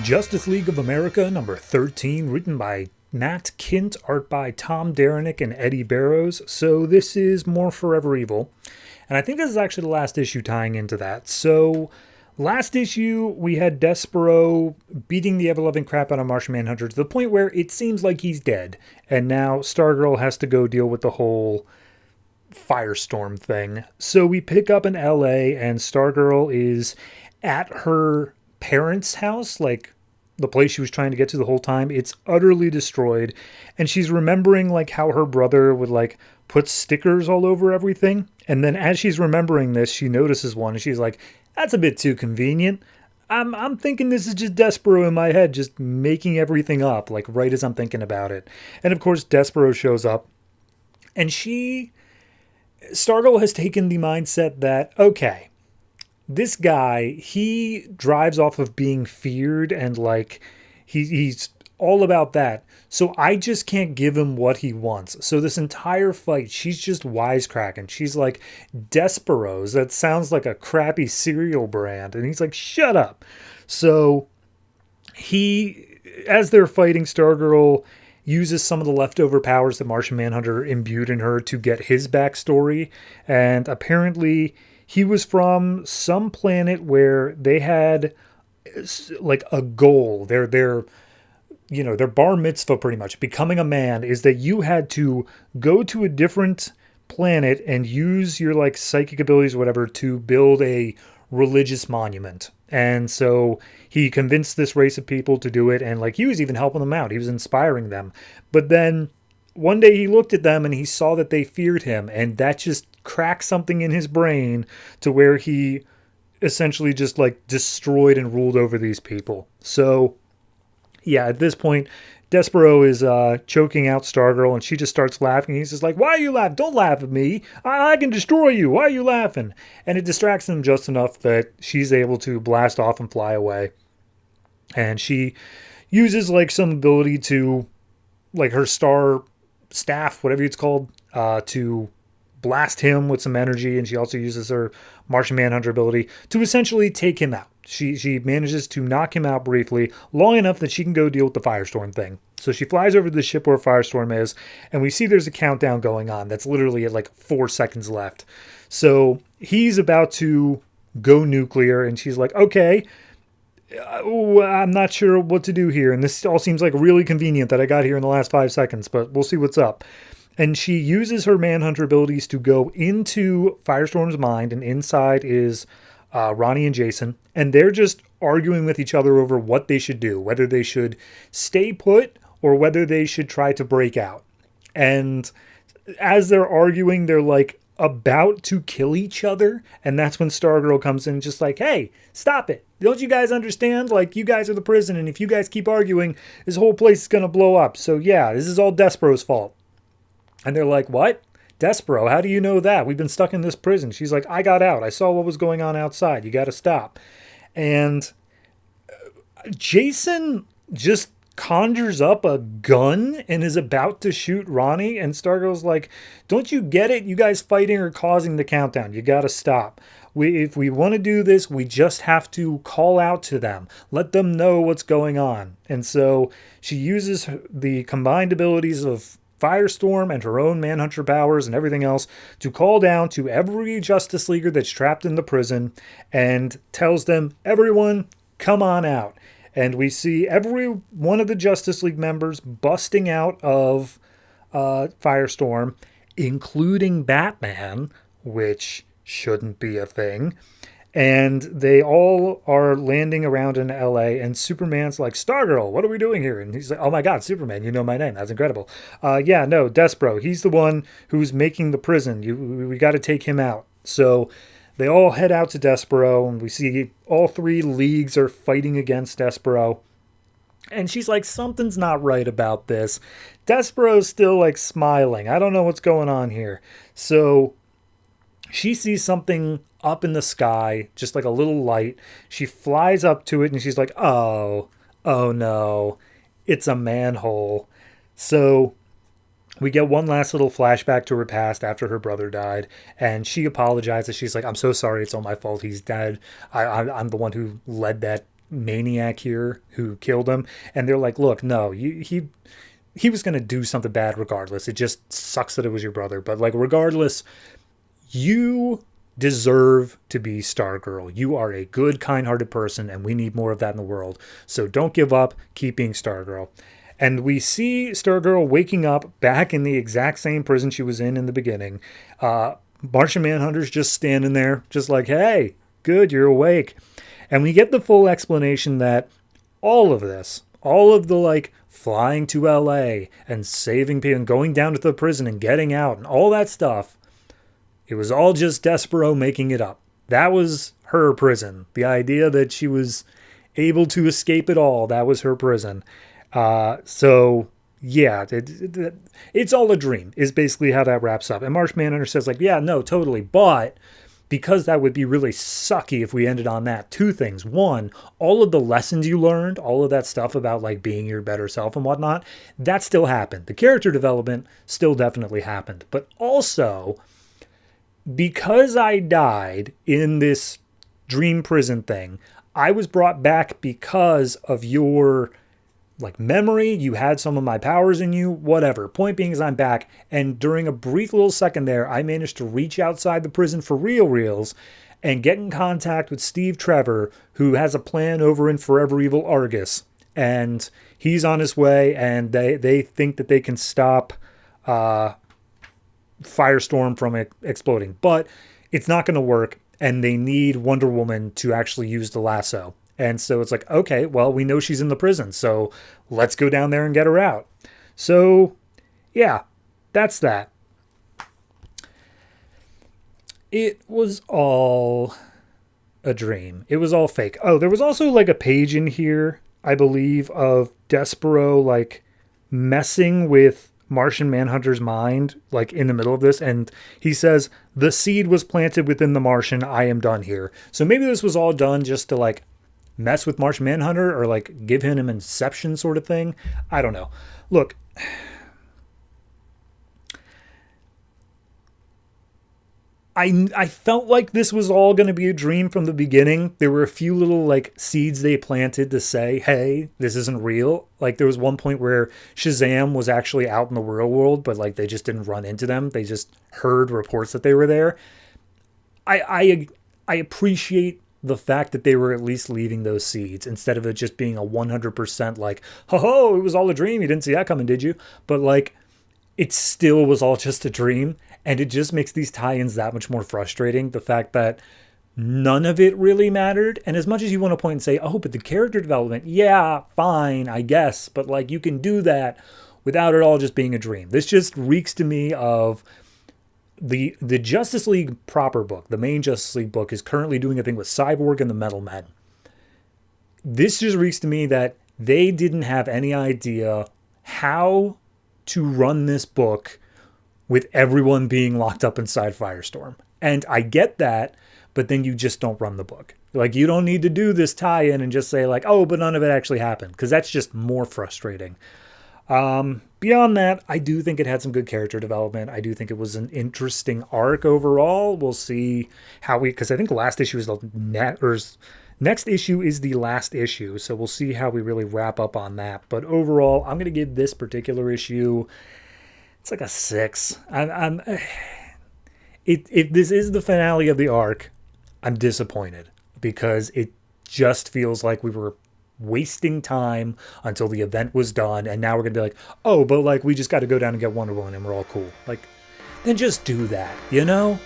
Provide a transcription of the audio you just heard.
Justice League of America number 13, written by Matt Kint, art by Tom Derenick and Eddie Barrows. So this is more Forever Evil. And I think this is actually the last issue tying into that. So last issue, we had Despero beating the ever-loving crap out of Martian Manhunter to the point where it seems like he's dead. And now Stargirl has to go deal with the whole firestorm thing. So we pick up in LA and Stargirl is at her parents' house, like the place she was trying to get to the whole time. It's utterly destroyed, and she's remembering like how her brother would like put stickers all over everything. And then as she's remembering this, she notices one and she's like, that's a bit too convenient. I'm thinking this is just Despero in my head, just making everything up, like right as I'm thinking about it. And of course Despero shows up, and Stargirl has taken the mindset that, okay, this guy, he drives off of being feared and like he's all about that. So I just can't give him what he wants. So this entire fight, she's just wisecracking. She's like, Desperos, that sounds like a crappy cereal brand. And he's like, shut up. So as they're fighting, Stargirl uses some of the leftover powers that Martian Manhunter imbued in her to get his backstory. And apparently he was from some planet where they had like a goal. Their bar mitzvah, pretty much, becoming a man, is that you had to go to a different planet and use your like psychic abilities or whatever to build a religious monument. And so he convinced this race of people to do it, and like he was even helping them out. He was inspiring them. But then one day he looked at them and he saw that they feared him, and that just cracked something in his brain to where he essentially just like destroyed and ruled over these people. So yeah, at this point, Despero is choking out Stargirl, and she just starts laughing. He's just like, why are you laughing? Don't laugh at me. I can destroy you. Why are you laughing? And it distracts him just enough that she's able to blast off and fly away. And she uses like some ability to, like her star staff, whatever it's called, to blast him with some energy. And she also uses her Martian Manhunter ability to essentially take him out. She manages to knock him out briefly, long enough that she can go deal with the firestorm thing. So she flies over to the ship where firestorm is, and we see there's a countdown going on that's literally at like 4 seconds left. So he's about to go nuclear, and she's like, okay, I'm not sure what to do here. And this all seems like really convenient that I got here in the last 5 seconds, but we'll see what's up. And she uses her Manhunter abilities to go into Firestorm's mind, and inside is Ronnie and Jason, and they're just arguing with each other over what they should do, whether they should stay put or whether they should try to break out. And as they're arguing, they're like about to kill each other, and that's when Stargirl comes in just like, hey, stop it. Don't you guys understand? Like, you guys are the prison, and if you guys keep arguing, this whole place is going to blow up. So yeah, this is all Despero's fault. And they're like, what? Despero, how do you know that? We've been stuck in this prison. She's like, I got out. I saw what was going on outside. You got to stop. And Jason just conjures up a gun and is about to shoot Ronnie. And Stargirl's like, don't you get it? You guys fighting are causing the countdown. You got to stop. If we want to do this, we just have to call out to them. Let them know what's going on. And so she uses the combined abilities of Firestorm and her own Manhunter powers and everything else to call down to every Justice Leaguer that's trapped in the prison and tells them, everyone, come on out. And we see every one of the Justice League members busting out of Firestorm, including Batman, which shouldn't be a thing. And they all are landing around in LA, and Superman's like, Stargirl, what are we doing here? And he's like, oh my God, Superman, you know my name. That's incredible. Yeah, no, Despero, he's the one who's making the prison. We got to take him out. So they all head out to Despero, and we see all 3 leagues are fighting against Despero. And she's like, something's not right about this. Despero's still like smiling. I don't know what's going on here. So she sees something up in the sky, just like a little light. She flies up to it and she's like, oh no, it's a manhole. So we get one last little flashback to her past after her brother died, and she apologizes. She's like, I'm so sorry, it's all my fault, he's dead. I'm the one who led that maniac here who killed him, and they're like, look, no, he was going to do something bad regardless. It just sucks that it was your brother, but like regardless, you deserve to be Stargirl. You are a good, kind-hearted person, and we need more of that in the world. So don't give up. Keep being Stargirl. And we see Stargirl waking up back in the exact same prison she was in the beginning. Martian Manhunter's just standing there, just like, hey, good, you're awake. And we get the full explanation that all of this, all of the like flying to LA and saving people and going down to the prison and getting out and all that stuff, it was all just Despero making it up. That was her prison. The idea that she was able to escape it all, that was her prison. So yeah, it's all a dream is basically how that wraps up. And Martian Manhunter says like, yeah, no, totally. But because that would be really sucky if we ended on that, two things. One, all of the lessons you learned, all of that stuff about like being your better self and whatnot, that still happened. The character development still definitely happened. But also, because I died in this dream prison thing, I was brought back because of your like memory. You had some of my powers in you, whatever. Point being is I'm back, and during a brief little second there, I managed to reach outside the prison for reals and get in contact with Steve Trevor, who has a plan over in Forever Evil Argus, and he's on his way, and they think that they can stop Firestorm from it exploding, but it's not going to work, and they need Wonder Woman to actually use the lasso. And so it's like, okay, well, we know she's in the prison, so let's go down there and get her out. So, yeah, that's that. It was all a dream. It was all fake. Oh, there was also like a page in here, I believe, of Despero like messing with Martian Manhunter's mind, like in the middle of this, and he says, the seed was planted within the Martian, I am done here. So maybe this was all done just to like mess with Martian Manhunter or like give him an inception sort of thing. I don't know. Look, I felt like this was all going to be a dream from the beginning. There were a few little like seeds they planted to say, hey, this isn't real. Like there was one point where Shazam was actually out in the real world, but like they just didn't run into them. They just heard reports that they were there. I appreciate the fact that they were at least leaving those seeds instead of it just being a 100% like, ho, it was all a dream. You didn't see that coming, did you? But like, it still was all just a dream. And it just makes these tie-ins that much more frustrating. The fact that none of it really mattered. And as much as you want to point and say, oh, but the character development, yeah, fine, I guess. But like, you can do that without it all just being a dream. This just reeks to me of the Justice League proper book. The main Justice League book is currently doing a thing with Cyborg and the Metal Men. This just reeks to me that they didn't have any idea how to run this book with everyone being locked up inside Firestorm. And I get that, but then you just don't run the book. Like, you don't need to do this tie-in and just say like, oh, but none of it actually happened, because that's just more frustrating. Beyond that, I do think it had some good character development. I do think it was an interesting arc overall. We'll see how because I think last issue is next issue is the last issue. So we'll see how we really wrap up on that. But overall, I'm going to give this particular issue, it's like a 6. If this is the finale of the arc, I'm disappointed because it just feels like we were wasting time until the event was done, and now we're gonna be like, oh, but like we just got to go down and get Wonder Woman and we're all cool. Like, then just do that, you know?